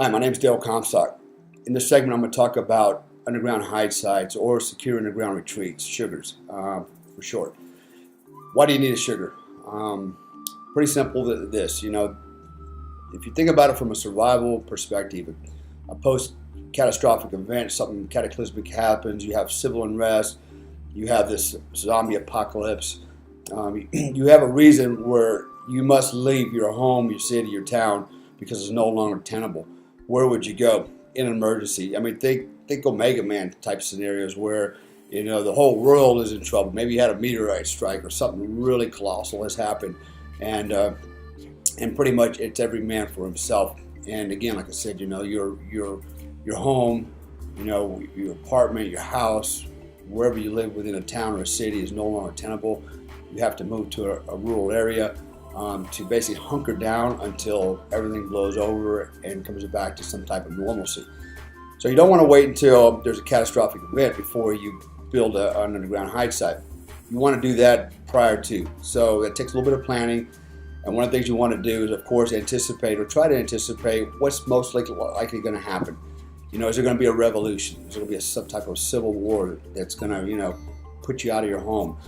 Hi, my name is Dale Comstock. In this segment, I'm going to talk about underground hide sites or secure underground retreats, sugars for short. Why do you need a sugar? Pretty simple. If you think about it from a survival perspective, a post-catastrophic event, something cataclysmic happens, you have civil unrest, you have this zombie apocalypse, you have a reason where you must leave your home, your city, your town because it's no longer tenable. Where would you go in an emergency? I mean, think Omega Man type scenarios where the whole world is in trouble. Maybe you had a meteorite strike or something really colossal has happened, and pretty much it's every man for himself. And again, like I said, your home, your apartment, your house, wherever you live within a town or a city is no longer tenable. You have to move to a rural area to basically hunker down until everything blows over and comes back to some type of normalcy. So you don't want to wait until there's a catastrophic event before you build an underground hide site. You want to do that prior to. So it takes a little bit of planning. And one of the things you want to do is, of course, anticipate or try to anticipate what's most likely going to happen. Is there going to be a revolution? Is there going to be some type of civil war that's going to, put you out of your home?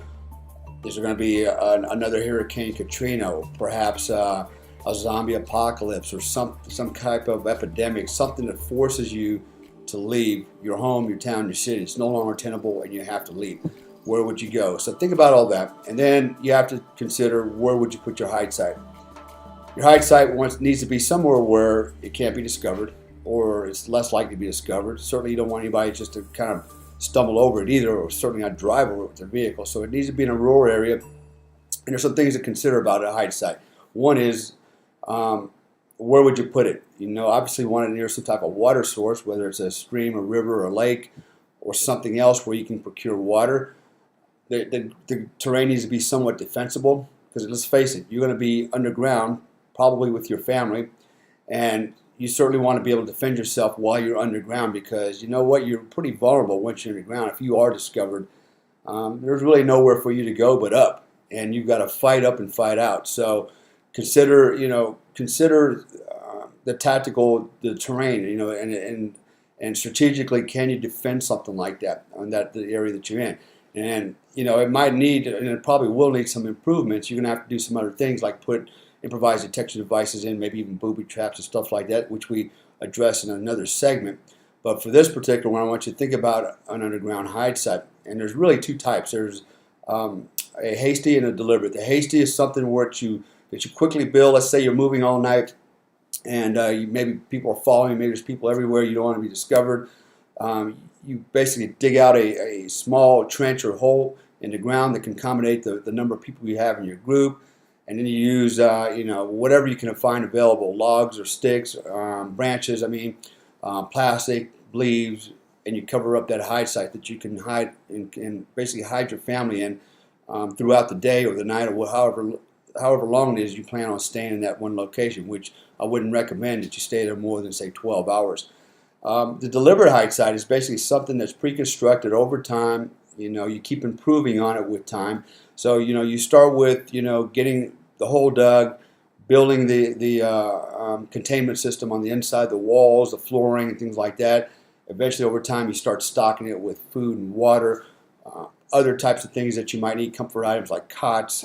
Is there going to be another Hurricane Katrina, or perhaps a zombie apocalypse, or some type of epidemic, something that forces you to leave your home, your town, your city? It's no longer tenable and you have to leave. Where would you go? So think about all that. And then you have to consider, where would you put your hide site? Your hide site needs to be somewhere where it can't be discovered, or it's less likely to be discovered. Certainly you don't want anybody just to kind of stumble over it either, or certainly not drive over it with their vehicle. So it needs to be in a rural area. And there's some things to consider about a hide site. One is, where would you put it? Obviously you want it near some type of water source, whether it's a stream, a river, or a lake, or something else where you can procure water. The terrain needs to be somewhat defensible, because let's face it, you're going to be underground, probably with your family, and you certainly want to be able to defend yourself while you're underground, because you're pretty vulnerable once you're underground. If you are discovered, there's really nowhere for you to go but up, and you've got to fight up and fight out. So consider the terrain, and strategically, can you defend something like that on the area that you're in? And it might need, and it probably will need, some improvements. You're going to have to do some other things, like put improvised detection devices in, maybe even booby traps and stuff like that, which we address in another segment. But for this particular one, I want you to think about an underground hide site. And there's really two types. There's a hasty and a deliberate. The hasty is something that you quickly build. Let's say you're moving all night, and maybe people are following you. Maybe there's people everywhere. You don't want to be discovered. You basically dig out a small trench or hole in the ground that can accommodate the number of people you have in your group. And then you use, whatever you can find available, logs or sticks, branches, plastic, leaves, and you cover up that hide site that you can hide and basically hide your family in throughout the day or the night, or however long it is you plan on staying in that one location, which I wouldn't recommend that you stay there more than, say, 12 hours. The deliberate hide site is basically something that's pre-constructed over time. You keep improving on it with time. So, you start with, getting the hole dug, building the containment system on the inside, the walls, the flooring, and things like that. Eventually, over time, you start stocking it with food and water, other types of things that you might need, comfort items like cots.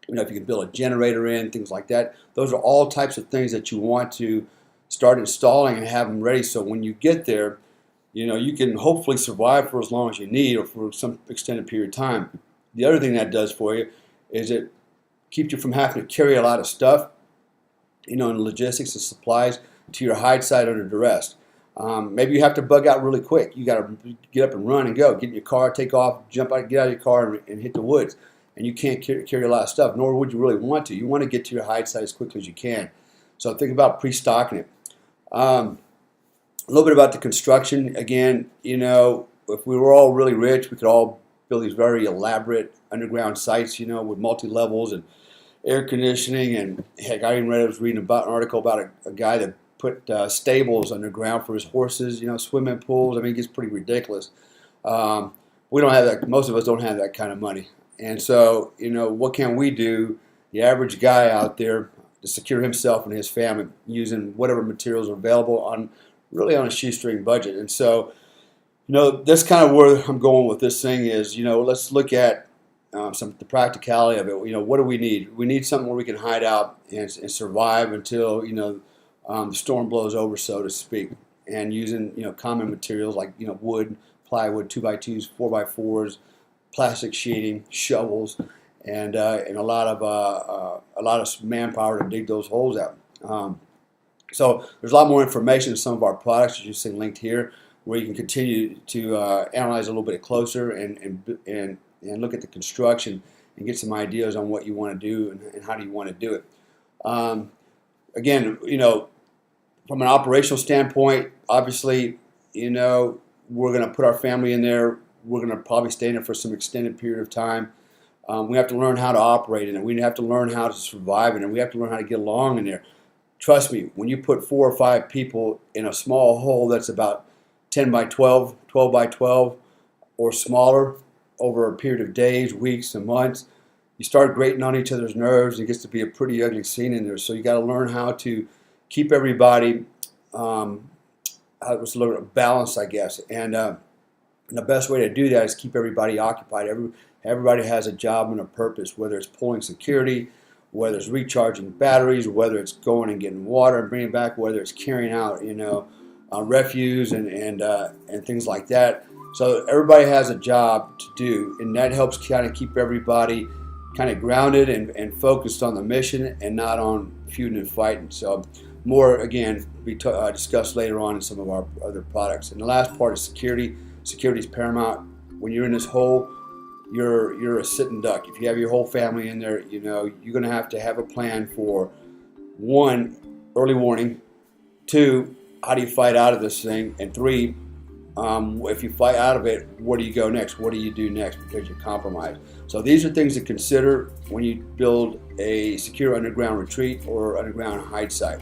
If you can build a generator in, things like that. Those are all types of things that you want to start installing and have them ready, so when you get there, you can hopefully survive for as long as you need, or for some extended period of time. The other thing that does for you is it keeps you from having to carry a lot of stuff, and logistics and supplies to your hide site under duress. Maybe you have to bug out really quick. You got to get up and run and go. Get in your car, take off, jump out, get out of your car, and hit the woods. And you can't carry a lot of stuff, nor would you really want to. You want to get to your hide site as quickly as you can. So think about pre-stocking it. A little bit about the construction. Again, if we were all really rich, we could all build these very elaborate underground sites, with multi-levels and air conditioning. And heck, I was reading about an article about a guy that put stables underground for his horses, swimming pools. It gets pretty ridiculous. We don't have that. Most of us don't have that kind of money. And so, what can we do? The average guy out there, to secure himself and his family using whatever materials are available on really on a shoestring budget. And so, that's kind of where I'm going with this thing is, let's look at the practicality of it. What do we need? We need something where we can hide out and survive until, the storm blows over, so to speak. And using, common materials like, wood, plywood, 2x2s, 4x4s, plastic sheeting, shovels, and a lot of manpower to dig those holes out. So there's a lot more information in some of our products, as you see linked here, where you can continue to analyze a little bit closer and look at the construction and get some ideas on what you want to do and how do you want to do it. Again, from an operational standpoint, obviously, we're going to put our family in there. We're going to probably stay in it for some extended period of time. We have to learn how to operate in it. We have to learn how to survive in it. We have to learn how to get along in there. Trust me, when you put 4 or 5 people in a small hole that's about 10 by 12, 12 by 12, or smaller over a period of days, weeks, and months, you start grating on each other's nerves. It gets to be a pretty ugly scene in there. So you got to learn how to keep everybody balanced, I guess. And the best way to do that is keep everybody occupied. Everybody has a job and a purpose, whether it's pulling security, whether it's recharging batteries, whether it's going and getting water and bringing it back, whether it's carrying out, refuse and things like that. So everybody has a job to do, and that helps kind of keep everybody kind of grounded and focused on the mission and not on feuding and fighting. So more, again, be discussed later on in some of our other products. And the last part is security. Security is paramount. When you're in this hole, you're a sitting duck. If you have your whole family in there, you're going to have a plan for 1, early warning, 2, how do you fight out of this thing, and 3, if you fight out of it, where do you go next? What do you do next because you're compromised? So these are things to consider when you build a secure underground retreat or underground hide site.